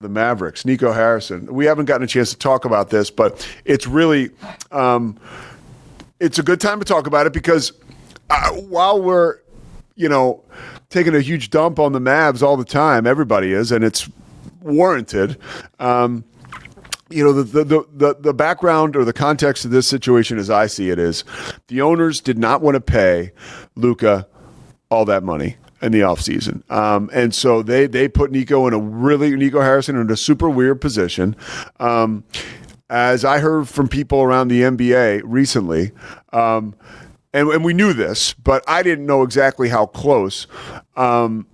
the Mavericks, Nico Harrison. We haven't gotten a chance to talk about this, but it's really it's a good time to talk about it because while we're, taking a huge dump on the Mavs all the time, everybody is, and it's warranted. The background or the context of this situation as I see it is the owners did not want to pay Luka all that money in the offseason. And so they put Nico Harrison in a super weird position. As I heard from people around the NBA recently, and we knew this, but I didn't know exactly how close. And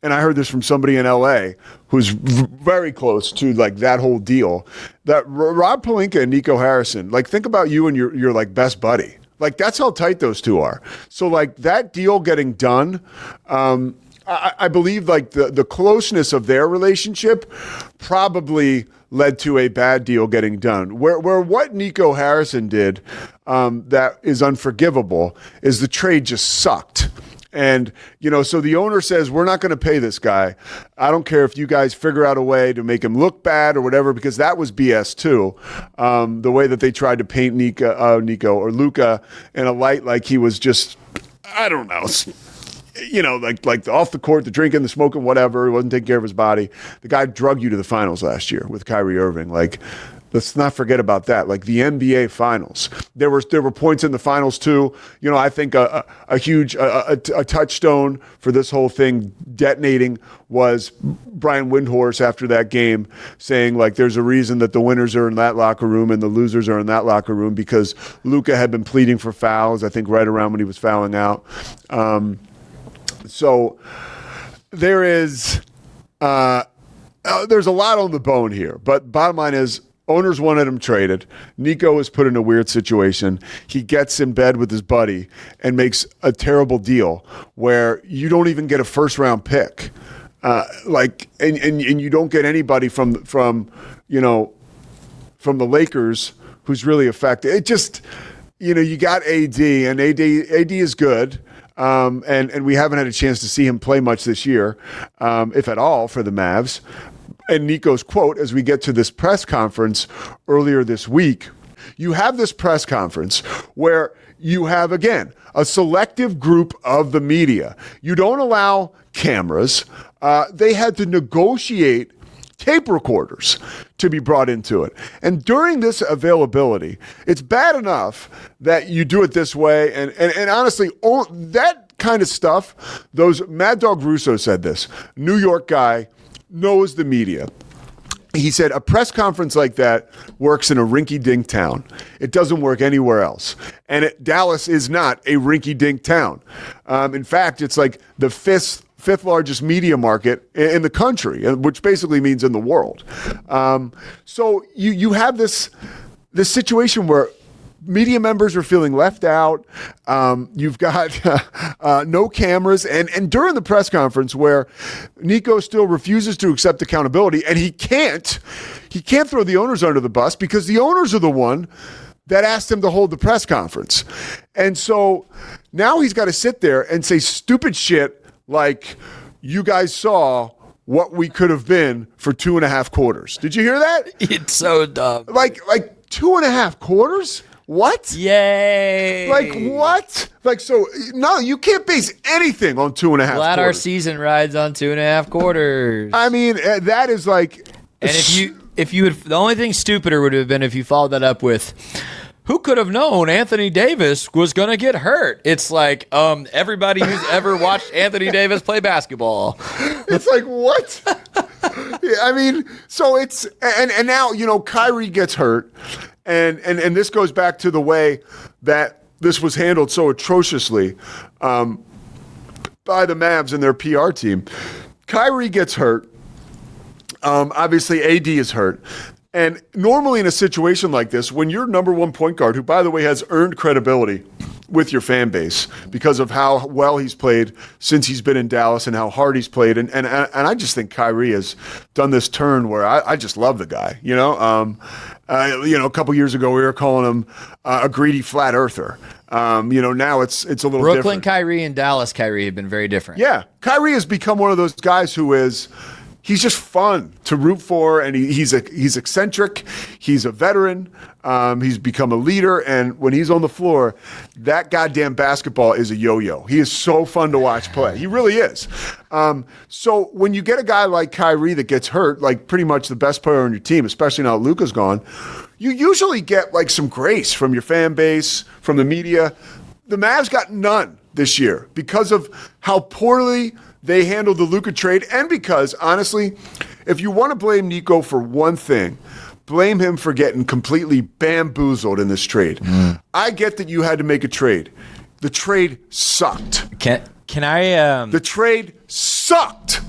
I heard this from somebody in LA who's very close to like that whole deal. That Rob Pelinka and Nico Harrison, like think about you and your like best buddy. Like that's how tight those two are. So like that deal getting done, I believe like the closeness of their relationship probably led to a bad deal getting done. Where what Nico Harrison did that is unforgivable is the trade just sucked. And, so the owner says, we're not going to pay this guy. I don't care if you guys figure out a way to make him look bad or whatever, because that was BS too. The way that they tried to paint Nico or Luka in a light like he was just, I don't know, like off the court, the drinking, the smoking, whatever. He wasn't taking care of his body. The guy drug you to the finals last year with Kyrie Irving. Like, let's not forget about that. Like the NBA Finals, there were points in the finals too. I think a huge touchstone for this whole thing detonating was Brian Windhorst after that game saying like there's a reason that the winners are in that locker room and the losers are in that locker room because Luka had been pleading for fouls. I think right around when he was fouling out. So there is there's a lot on the bone here, but bottom line is. Owners wanted him traded. Nico was put in a weird situation. He gets in bed with his buddy and makes a terrible deal where you don't even get a first-round pick. And you don't get anybody from the Lakers who's really affected. It just, you got AD, and AD is good. And we haven't had a chance to see him play much this year, if at all, for the Mavs. And Nico's quote, as we get to this press conference earlier this week, you have this press conference where you have, again, a selective group of the media. You don't allow cameras. They had to negotiate tape recorders to be brought into it. And during this availability, it's bad enough that you do it this way. And honestly, that kind of stuff, Mad Dog Russo said this, New York guy, knows the media. He said a press conference like that works in a rinky-dink town. It doesn't work anywhere else. And Dallas is not a rinky-dink town. In fact, it's like the fifth largest media market in the country, which basically means in the world. So you have this situation where media members are feeling left out. You've got no cameras. And during the press conference where Nico still refuses to accept accountability, and he can't throw the owners under the bus because the owners are the one that asked him to hold the press conference. And so now he's got to sit there and say stupid shit like, you guys saw what we could have been for 2.5 quarters. Did you hear that? It's so dumb. Like 2.5 quarters? What? Yay. Like what? Like, so, no, you can't base anything on 2.5 Glad quarters. our season rides on 2.5 quarters. I mean, that is like... And if you had, the only thing stupider would have been if you followed that up with, who could have known Anthony Davis was going to get hurt? It's like, everybody who's ever watched Anthony Davis play basketball. It's like, what? Yeah, I mean, so it's, and now, Kyrie gets hurt. And this goes back to the way that this was handled so atrociously by the Mavs and their PR team. Kyrie gets hurt. Obviously, AD is hurt. And normally in a situation like this, when your number one point guard, who, by the way, has earned credibility with your fan base because of how well he's played since he's been in Dallas and how hard he's played. And I just think Kyrie has done this turn where I just love the guy, a couple years ago we were calling him a greedy flat earther. Now it's a little Brooklyn different. Kyrie and Dallas Kyrie have been very different. Yeah. Kyrie has become one of those guys who is he's just fun to root for, and he's eccentric. He's a veteran. He's become a leader, and when he's on the floor, that goddamn basketball is a yo-yo. He is so fun to watch play. He really is. So when you get a guy like Kyrie that gets hurt, like pretty much the best player on your team, especially now that Luka's gone, you usually get like some grace from your fan base, from the media. The Mavs got none this year because of how poorly they handled the Luka trade, and because, honestly, if you want to blame Nico for one thing, blame him for getting completely bamboozled in this trade. I get that you had to make a trade. The trade sucked. Can I? The trade sucked.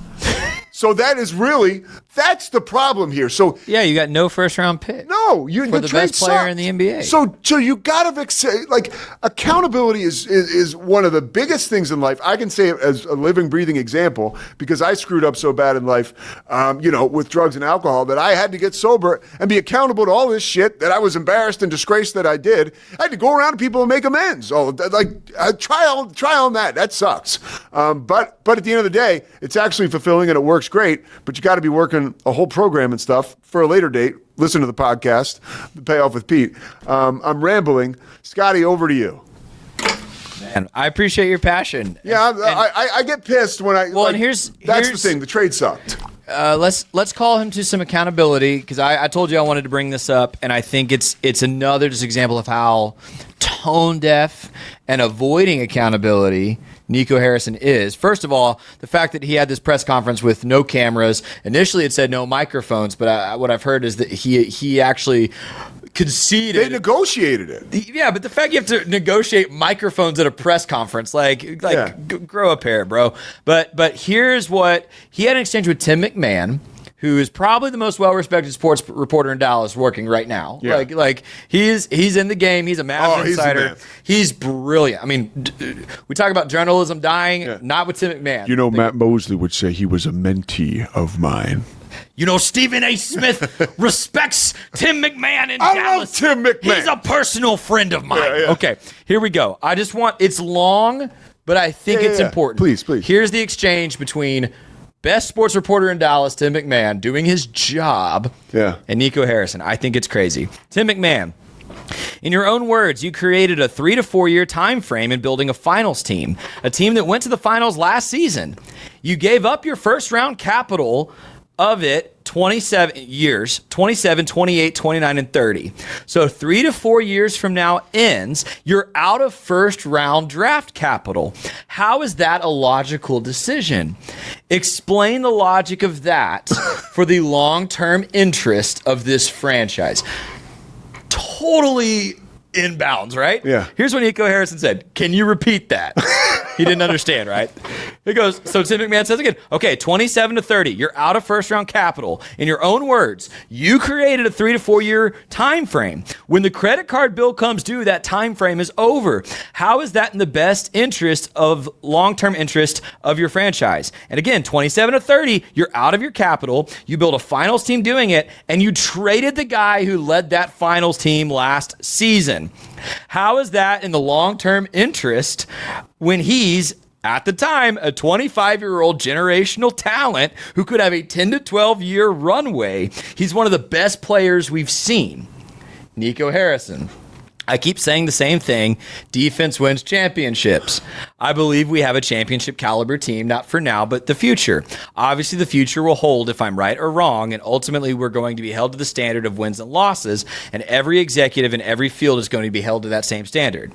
So that's the problem here. So yeah, you got no first round pick. No, for the best player in the NBA. So you gotta like accountability is one of the biggest things in life. I can say it as a living, breathing example because I screwed up so bad in life, with drugs and alcohol that I had to get sober and be accountable to all this shit that I was embarrassed and disgraced that I did. I had to go around to people and make amends. Try on that. That sucks. But at the end of the day, it's actually fulfilling and it works great. But you got to be working a whole program and stuff for a later date. Listen to the podcast, The Payoff with Pete. I'm rambling. Scotty, over to you. Man, I appreciate your passion. Yeah, I get pissed when I. Well, and here's the thing. The trade sucked. Let's call him to some accountability because I told you I wanted to bring this up, and I think it's another just example of how tone deaf and avoiding accountability Nico Harrison is. First of all, the fact that he had this press conference with no cameras. Initially, it said no microphones, but what I've heard is that he actually conceded. They negotiated it. Yeah, but the fact you have to negotiate microphones at a press conference, grow a pair, bro. But here's what he had an exchange with Tim MacMahon, who is probably the most well-respected sports reporter in Dallas working right now. Yeah. Like he's in the game. He's a Mavs insider. He's brilliant. I mean, we talk about journalism dying, not with Tim MacMahon. Matt Mosley would say he was a mentee of mine. Stephen A. Smith respects Tim MacMahon in Dallas. I love Tim MacMahon. He's a personal friend of mine. Yeah. Okay, here we go. It's long, but I think it's important. Please. Here's the exchange between best sports reporter in Dallas, Tim MacMahon, doing his job, and Nico Harrison. I think it's crazy. Tim MacMahon, in your own words, you created a 3 to 4 year time frame in building a finals team, a team that went to the finals last season. You gave up your first round capital of it 27 years, 27, 28, 29, and 30. So 3 to 4 years from now ends, you're out of first round draft capital. How is that a logical decision? Explain the logic of that for the long-term interest of this franchise. Totally inbounds, right? Yeah. Here's what Nico Harrison said. Can you repeat that? He didn't understand, right? He goes, so Tim MacMahon says again, okay, 27 to 30, you're out of first round capital. In your own words, you created a 3 to 4 year time frame. When the credit card bill comes due, that time frame is over. How is that in the best interest of long-term interest of your franchise? And again, 27 to 30, you're out of your capital. You build a finals team doing it, and you traded the guy who led that finals team last season. How is that in the long-term interest when he's, at the time, a 25-year-old generational talent who could have a 10 to 12-year runway? He's one of the best players we've seen. Nico Harrison. I keep saying the same thing. Defense wins championships. I believe we have a championship caliber team, not for now, but the future. Obviously, the future will hold if I'm right or wrong, and ultimately we're going to be held to the standard of wins and losses, and every executive in every field is going to be held to that same standard.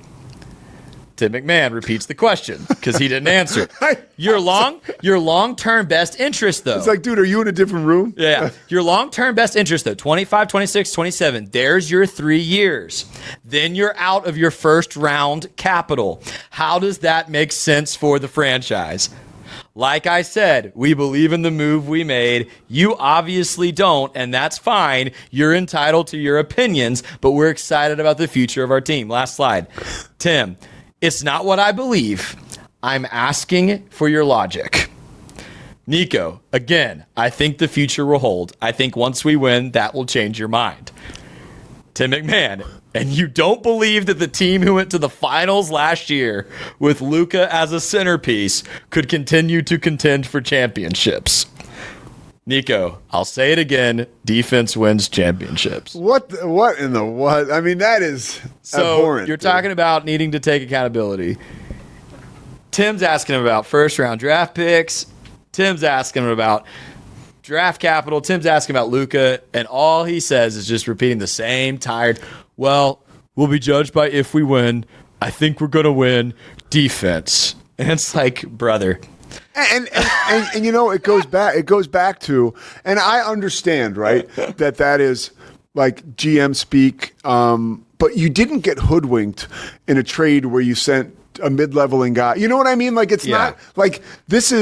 Tim MacMahon repeats the question because he didn't answer it. Your long-term best interest, though. It's like, dude, are you in a different room? Yeah. Your long-term best interest, though, 25, 26, 27, there's your 3 years. Then you're out of your first round capital. How does that make sense for the franchise? Like I said, we believe in the move we made. You obviously don't, and that's fine. You're entitled to your opinions, but we're excited about the future of our team. Last slide. Tim, it's not what I believe. I'm asking for your logic. Nico, again, I think the future will hold. I think once we win, that will change your mind. Tim MacMahon, and you don't believe that the team who went to the finals last year with Luka as a centerpiece could continue to contend for championships. Nico, I'll say it again. Defense wins championships. What in the what? I mean, that is So abhorrent. you're talking about needing to take accountability. Tim's asking him about first-round draft picks. Tim's asking him about draft capital. Tim's asking about Luka, and all he says is just repeating the same tired, well, we'll be judged by if we win. I think we're going to win. Defense. And it's like, brother. And you know, it goes back to, and I understand, right, that is like GM speak, but you didn't get hoodwinked in a trade where you sent a mid-leveling guy. You know what I mean? Like, it's not like this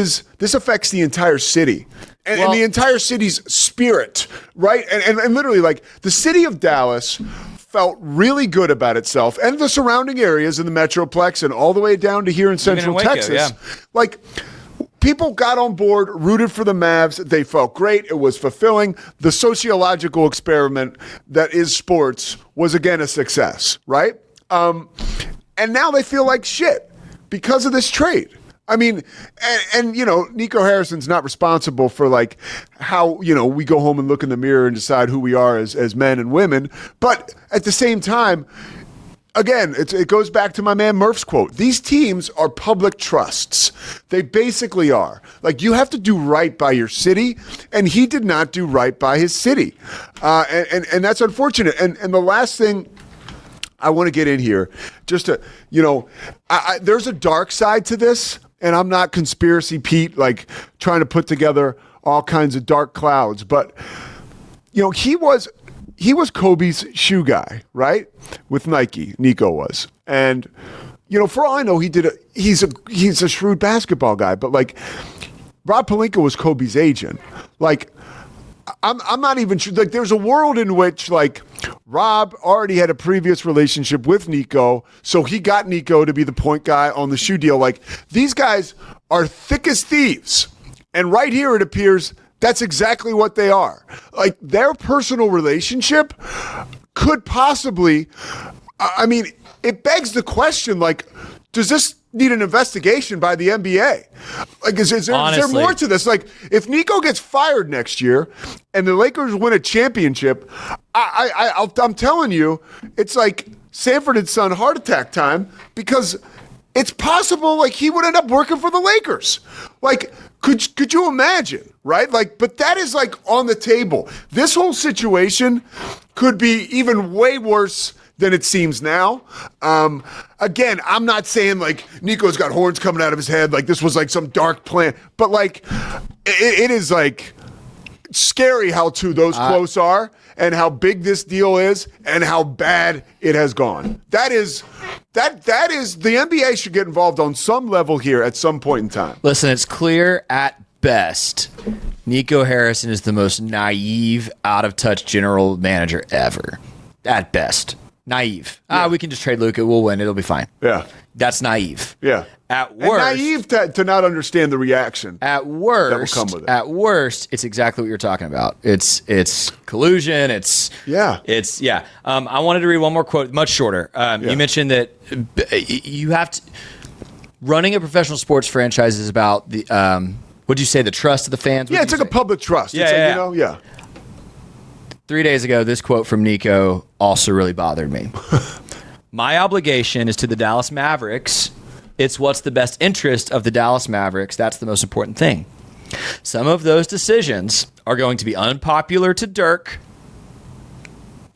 affects the entire city and the entire city's spirit, right? And literally, like, the city of Dallas felt really good about itself and the surrounding areas in the Metroplex and all the way down to here in Central Waco, Texas. yeah. Like, people got on board, rooted for the Mavs. They felt great. It was fulfilling. The sociological experiment that is sports was, again, a success, right? And now they feel like shit because of this trade. I mean, and you know, Nico Harrison's not responsible for like how, you know, we go home and look in the mirror and decide who we are as men and women. But at the same time, again, it goes back to my man Murph's quote. These teams are public trusts. They basically are. Like, you have to do right by your city, and he did not do right by his city. And that's unfortunate. And the last thing I want to get in here, just to, you know, there's a dark side to this, and I'm not conspiracy Pete, like trying to put together all kinds of dark clouds, but, you know, he was Kobe's shoe guy, right? With Nike, Nico was. And, you know, for all I know, he's a shrewd basketball guy, but like Rob Pelinka was Kobe's agent. Like, I'm not even sure. Like, there's a world in which, like, Rob already had a previous relationship with Nico, so he got Nico to be the point guy on the shoe deal. Like, these guys are thick as thieves. And right here, it appears that's exactly what they are. Like, their personal relationship could possibly, I mean, it begs the question, like, does this need an investigation by the NBA? Like, is there more to this? Like, if Nico gets fired next year and the Lakers win a championship, I'm telling you, it's like Sanford and Son heart attack time, because it's possible, like, he would end up working for the Lakers. Like, could you imagine, right? Like, but that is, like, on the table. This whole situation could be even way worse than it seems now. Again, I'm not saying, like, Nico's got horns coming out of his head, like this was, like, some dark plan. But, like, it is, like, scary how two those close are and how big this deal is and how bad it has gone. That is the NBA should get involved on some level here at some point in time. Listen, it's clear at best Nico Harrison is the most naive, out-of-touch general manager ever. At best. Naive. We can just trade Luka. We'll win. It'll be fine. Yeah. That's naive. Yeah. At worst. And naive to not understand the reaction. At worst. That will come with it. At worst, it's exactly what you're talking about. It's collusion. I wanted to read one more quote, much shorter. You mentioned that you have to. Running a professional sports franchise is about the. What'd you say? The trust of the fans? Yeah, it's like a public trust. Yeah, You know, yeah. 3 days ago, this quote from Nico also really bothered me. My obligation is to the Dallas Mavericks. It's what's the best interest of the Dallas Mavericks. That's the most important thing. Some of those decisions are going to be unpopular to Dirk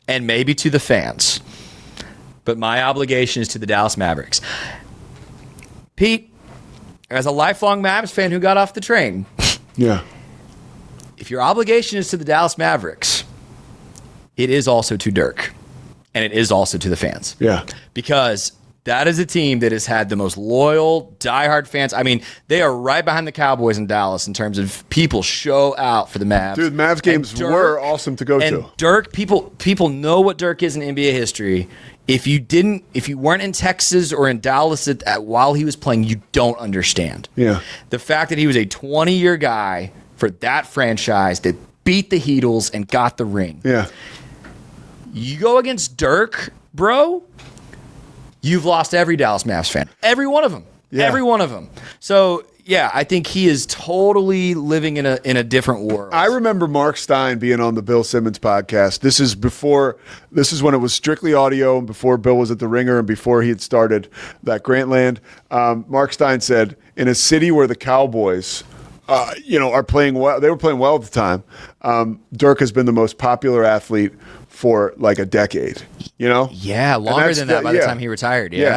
and maybe to the fans. But my obligation is to the Dallas Mavericks. Pete, as a lifelong Mavs fan who got off the train, Yeah. if your obligation is to the Dallas Mavericks, it is also to Dirk, and it is also to the fans. Yeah. Because that is a team that has had the most loyal, diehard fans. I mean, they are right behind the Cowboys in Dallas in terms of people show out for the Mavs. Dude, Mavs games were awesome to go to. And Dirk, people know what Dirk is in NBA history. If you weren't in Texas or in Dallas while he was playing, you don't understand. Yeah. The fact that he was a 20-year guy for that franchise that beat the Heatles and got the ring. Yeah. You go against Dirk, bro, you've lost every Dallas Mavs fan. Every one of them. Yeah. Every one of them. So I think he is totally living in a different world. I remember Mark Stein being on the Bill Simmons podcast. This is when it was strictly audio and before Bill was at the Ringer and before he had started that Grantland. Mark Stein said, in a city where the Cowboys are playing well, they were playing well at the time, Dirk has been the most popular athlete for like a decade, Yeah, longer than that by the time he retired. Yeah.